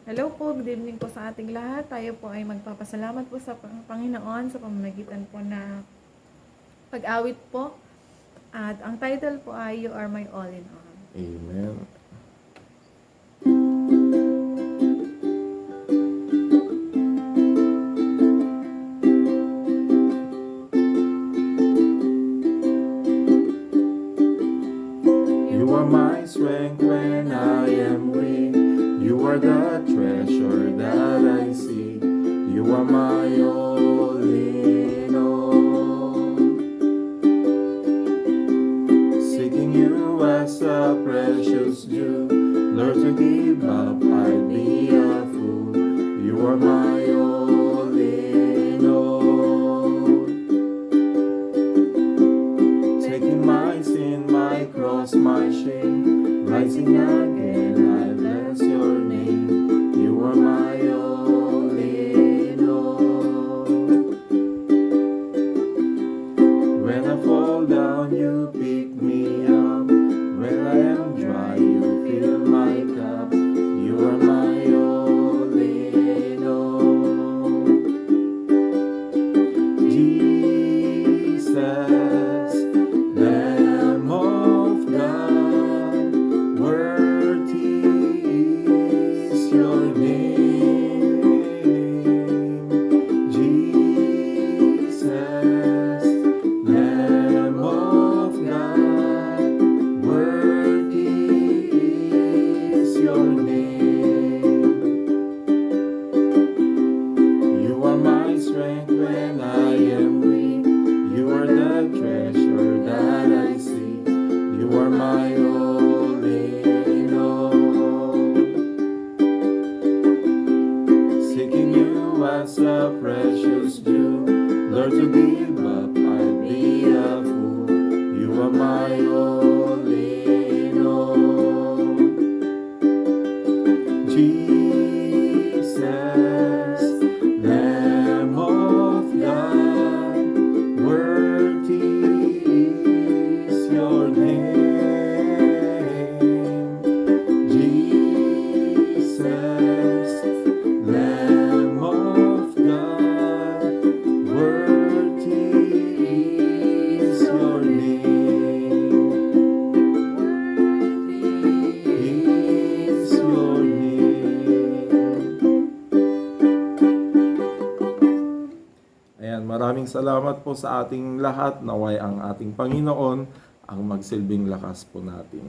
Hello po, good evening po sa ating lahat. Tayo po ay magpapasalamat po sa Panginoon sa pamamagitan po na pag-awit po. At ang title po ay You Are My All in All. Amen. You are my strength when I am weak. You are the treasure that I see. You are my all in all. Seeking you as a precious jewel. Learn to give up, I'd be a fool. You are my all in all. Taking my sin, my cross, my shame, rising again, I bless your name. You are my all in all. When I fall down, you pick me up. When I am dry, you fill my cup. You are my all in all. Jesus, Lamb of God, worthy is your name. Jesus, Lamb of God, worthy is your name. You are my strength when I am weak. You are the treasure that I see. You are my all in all. Seeking you as a precious jewel. Learn to give up, I'd be a fool. You are my all in all. Jesus, Lamb of God, worthy is your name. Jesus, Lamb of God, worthy is your name. Worthy is your name. Ayan, maraming salamat po sa ating lahat. Naway ang ating Panginoon ang magsilbing lakas po natin.